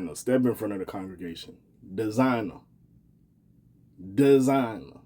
Designer. Step in front of the congregation. Designer. Designer.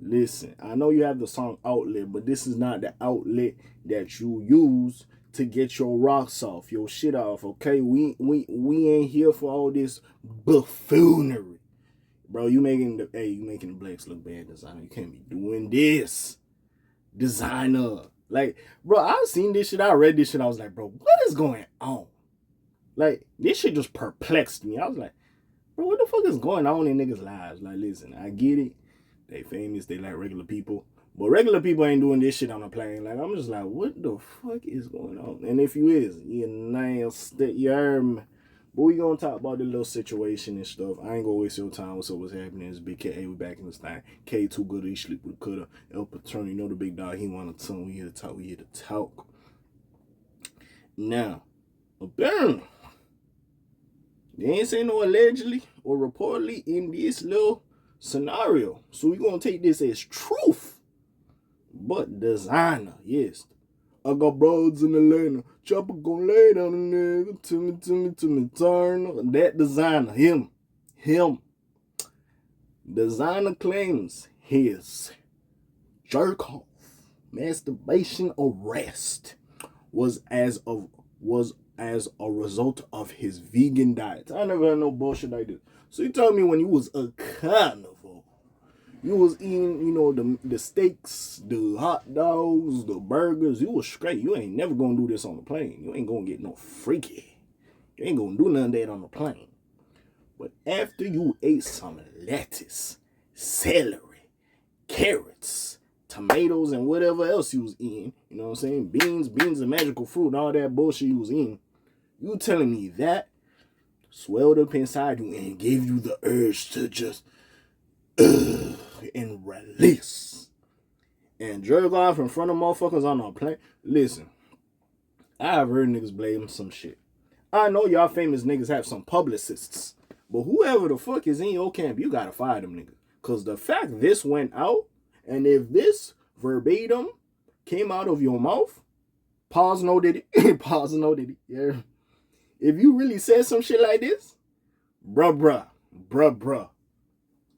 Listen, I know you have the song outlet, but this is not the outlet that you use to get your rocks off, your shit off, okay? We ain't here for all this buffoonery. Bro, you making the blacks look bad, Designer. You can't be doing this. Designer. Like, bro, I seen this shit, I read this shit, I was like, bro, what is going on? Like, this shit just perplexed me. I was like, bro, what the fuck is going on in niggas' lives? Like, listen, I get it. They famous, they like regular people. But regular people ain't doing this shit on a plane. Like, I'm just like, what the fuck is going on? And if you is, you nasty, you heard me. But we gonna talk about the little situation and stuff. I ain't gonna waste your time with what's happening. It's Big K.A. We back in this thing. K too good, he sleep with Cutter. El Patron, you know the big dog, he wanna tell. We here to talk. Now, apparently, they ain't saying no allegedly or reportedly in this little scenario. So we gonna take this as truth. But Designer, yes. I got broads in Atlanta. Chopper gon' lay down a nigga. To me, turn. That Designer, him. Designer claims his jerk off masturbation arrest was as a result of his vegan diet. I never had no bullshit like this. So you told me when you was a carnivore, you was eating, you know, the steaks, the hot dogs, the burgers. You was straight. You ain't never gonna do this on the plane. You ain't gonna get no freaky. You ain't gonna do none of that on the plane. But after you ate some lettuce, celery, carrots, tomatoes, and whatever else you was eating, you know what I'm saying? Beans and magical fruit and all that bullshit you was eating. You telling me that swelled up inside you and gave you the urge to just and release and jerk off in front of motherfuckers on a plane. Listen, I've heard niggas blame some shit. I know y'all famous niggas have some publicists, but whoever the fuck is in your camp, you gotta fire them niggas. Cause the fact this went out, and if this verbatim came out of your mouth, pause no did it, pause no did it, yeah. If you really said some shit like this, bruh,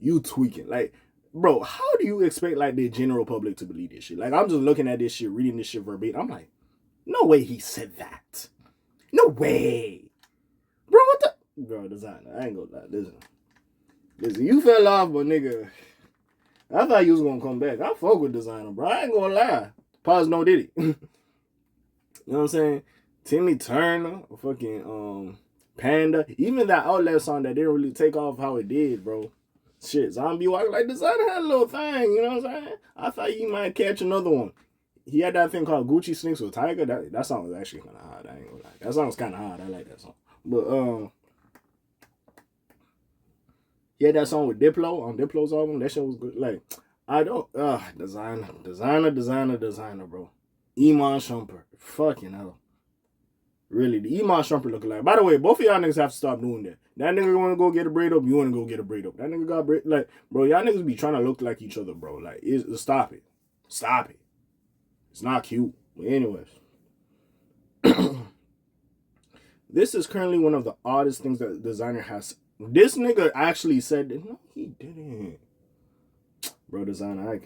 you tweaking. Like, bro, how do you expect, like, the general public to believe this shit? Like, I'm just looking at this shit, reading this shit verbatim. I'm like, no way he said that. No way. Bro, what the? Bro, Designer, I ain't gonna lie. Listen, you fell off, but nigga, I thought you was gonna come back. I fuck with Designer, bro. I ain't gonna lie. Pause no did it. You know what I'm saying? Timmy Turner, fucking Panda, even that Outlet song that didn't really take off how it did, bro. Shit, Zombie walking like Designer had a little thing, you know what I'm saying? I thought you might catch another one. He had that thing called Gucci Sneaks with Tiger. That song was actually kind of hard. I ain't gonna lie. That song was kind of hard. I like that song. But he had that song with Diplo on Diplo's album. That shit was good. Like, I don't Designer, bro. Iman Shumpert, fucking hell. Really, the Iman Shumpert look alike. By the way, both of y'all niggas have to stop doing that. That nigga want to go get a braid up, you want to go get a braid up. That nigga got braid, like, bro, y'all niggas be trying to look like each other, bro. Like, stop it. Stop it. It's not cute. But anyways. This is currently one of the oddest things that Designer has. This nigga actually said, no, he didn't. Bro, Designer,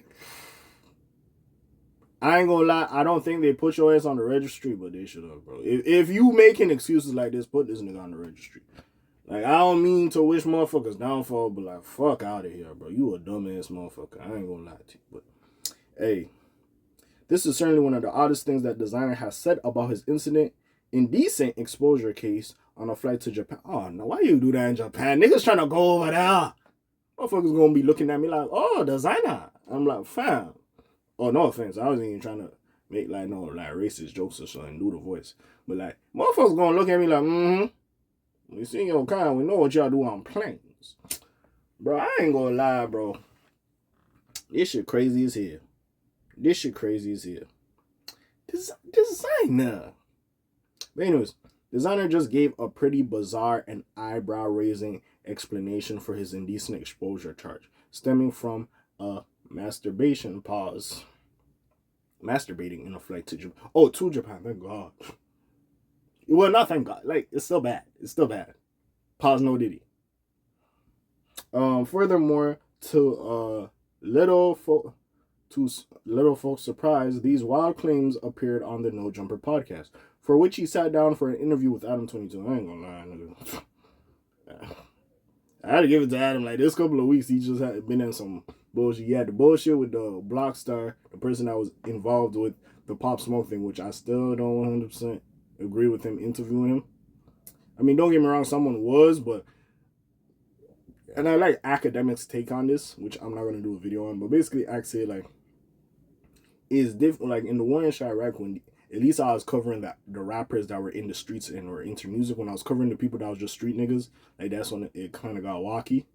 I ain't gonna lie, I don't think they put your ass on the registry, but they should have, bro. If you making excuses like this, put this nigga on the registry. Like, I don't mean to wish motherfuckers downfall, but like, fuck out of here, bro. You a dumbass motherfucker. I ain't gonna lie to you, but hey, this is certainly one of the oddest things that Designer has said about his indecent exposure case on a flight to Japan. Oh, no, why you do that in Japan? Niggas trying to go over there. Motherfuckers gonna be looking at me like, oh, Designer. I'm like, fam. Oh, no offense. I wasn't even trying to make like no like racist jokes or something, do the voice. But like, motherfuckers gonna look at me like, we see your kind, we know what y'all do on planes. Bro, I ain't gonna lie, bro. This shit crazy as hell. Designer. But anyways, Designer just gave a pretty bizarre and eyebrow-raising explanation for his indecent exposure charge, stemming from a masturbation pause. Masturbating in a flight to Japan. Oh, to Japan, thank God. Well, not thank God. Like, it's still bad. It's still bad. Pause, no Diddy. Furthermore, little fo- to little folks' surprise, these wild claims appeared on the No Jumper podcast, for which he sat down for an interview with Adam 22. I ain't gonna lie, nigga. I had to give it to Adam. Like, this couple of weeks, he just had been in some bullshit. He had the bullshit with the Block Star, the person that was involved with the Pop Smoke thing, which I still don't 100% agree with him interviewing him. I mean, don't get me wrong, someone was, but and I like academics' take on this, which I'm not gonna do a video on. But basically, I say like is different. Like in the war in Chirac, when at least I was covering the rappers that were in the streets and were into music. When I was covering the people that was just street niggas, like that's when it kind of got wacky.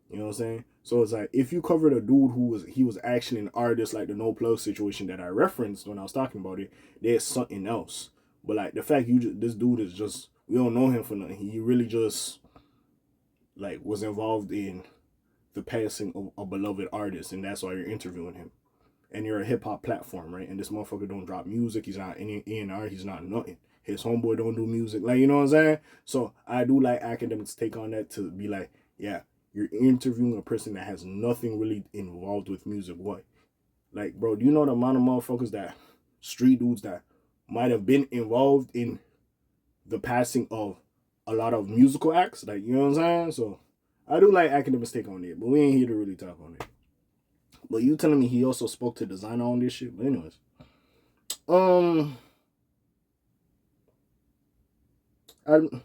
You know what I'm saying? So it's like if you covered a dude he was actually an artist, like the No Plug situation that I referenced when I was talking about it, there's something else. But like the fact this dude is just we don't know him for nothing. He really just like was involved in the passing of a beloved artist, and that's why you're interviewing him. And you're a hip hop platform, right? And this motherfucker don't drop music. He's not any A&R. He's not nothing. His homeboy don't do music. Like, you know what I'm saying? So I do like academics take on that to be like, yeah, you're interviewing a person that has nothing really involved with music. What? Like, bro, do you know the amount of motherfuckers that street dudes that might have been involved in the passing of a lot of musical acts? Like, you know what I'm saying? So I do like academics take on it, but we ain't here to really talk on it. But you telling me he also spoke to Desiigner on this shit? But anyways,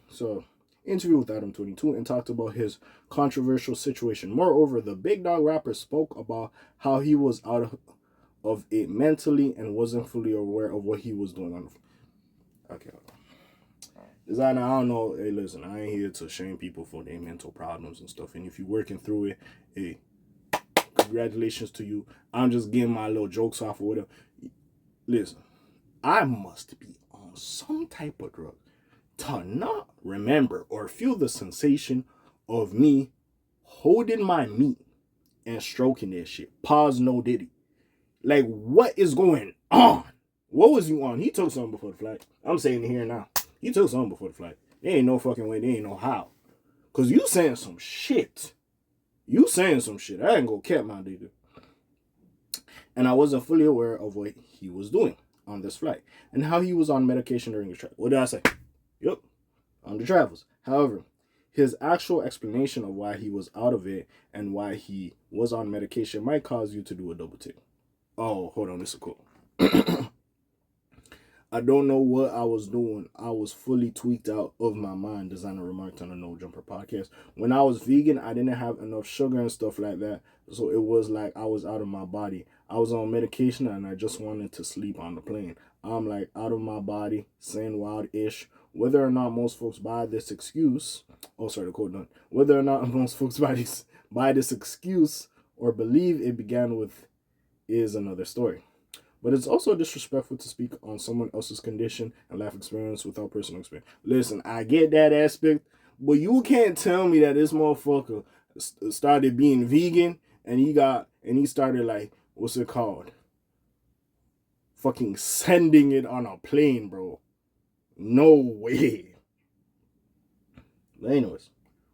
so interview with Adam 22 and talked about his controversial situation. Moreover, the big dog rapper spoke about how he was out of it mentally and wasn't fully aware of what he was doing on. Okay. Desiigner, I don't know. Hey, listen, I ain't here to shame people for their mental problems and stuff. And if you're working through it, hey, congratulations to you. I'm just getting my little jokes off or whatever. Listen, I must be on some type of drug to not remember or feel the sensation of me holding my meat and stroking that shit. Pause, no Diddy. Like, what is going on? What was you on? He took something before the flight. I'm saying it here now. He took something before the flight. There ain't no fucking way. There ain't no how. Because you saying some shit. You saying some shit. I ain't gonna cap my nigga. And I wasn't fully aware of what he was doing on this flight and how he was on medication during his travel. What did I say? Yep, on the travels. However, his actual explanation of why he was out of it and why he was on medication might cause you to do a double take. Oh, hold on, this is cool. I don't know what I was doing. I was fully tweaked out of my mind, Desiigner remarked on the No Jumper podcast. When I was vegan, I didn't have enough sugar and stuff like that. So it was like I was out of my body. I was on medication and I just wanted to sleep on the plane. I'm like out of my body, saying wild-ish. Whether or not most folks buy this excuse, oh, sorry, the quote done. Whether or not most folks buy this excuse or believe it began with is another story. But it's also disrespectful to speak on someone else's condition and life experience without personal experience. Listen, I get that aspect, but you can't tell me that this motherfucker started being vegan and he started like, what's it called? Fucking sending it on a plane, bro. No way. But anyways,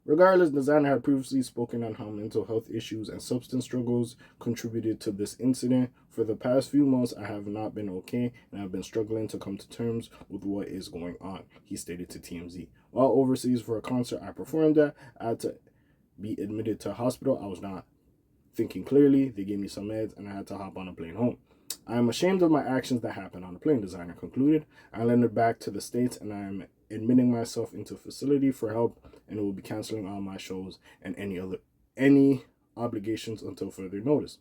regardless, Desiigner had previously spoken on how mental health issues and substance struggles contributed to this incident. For the past few months, I have not been okay, and I've been struggling to come to terms with what is going on, he stated to TMZ. While overseas for a concert I performed at, I had to be admitted to a hospital. I was not thinking clearly. They gave me some meds, and I had to hop on a plane home. I am ashamed of my actions that happened on the plane, Desiigner concluded. I landed back to the States, and I am admitting myself into a facility for help, and will be canceling all my shows and any obligations until further notice.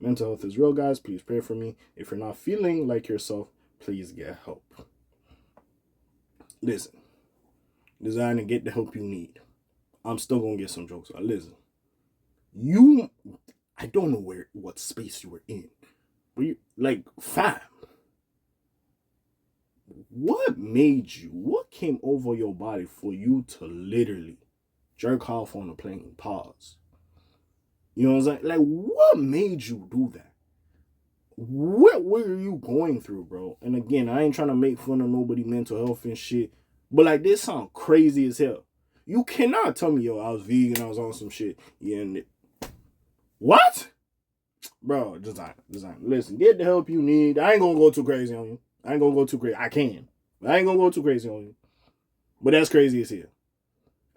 Mental health is real, guys. Please pray for me. If you're not feeling like yourself, please get help. Listen, Desiigner, get the help you need. I'm still gonna get some jokes out. Listen, I don't know what space you were in, but you like, fam. What came over your body for you to literally jerk off on a plane? Pause. You know what I'm saying? Like, what made you do that? What were you going through, bro? And again, I ain't trying to make fun of nobody mental health and shit, But like this sound crazy as hell. You cannot tell me, yo, I was vegan, I was on some shit. Yeah, and what? Bro, design. Listen, get the help you need. I ain't gonna go too crazy on you. I ain't gonna go too crazy. I can. But I ain't gonna go too crazy on you. But that's crazy as hell.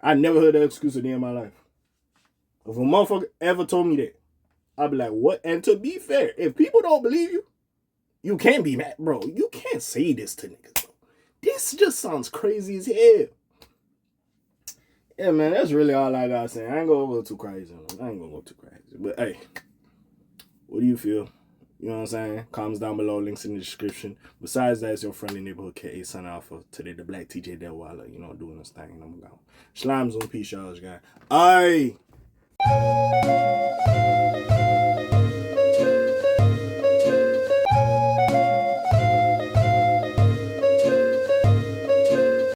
I never heard that excuse a day in my life. If a motherfucker ever told me that, I'd be like, what? And to be fair, if people don't believe you, you can't be mad. Bro, you can't say this to niggas, bro. This just sounds crazy as hell. Yeah, man, that's really all I got to say. I ain't gonna go too crazy. I ain't gonna go too crazy. But hey, what do you feel? You know what I'm saying? Comments down below, links in the description. Besides that, it's your friendly neighborhood K.A. signing off for today. The Black TJ Deadweiler, you know, doing this thing. And I'm gone. Slimes on peace, y'all, guys. Aye.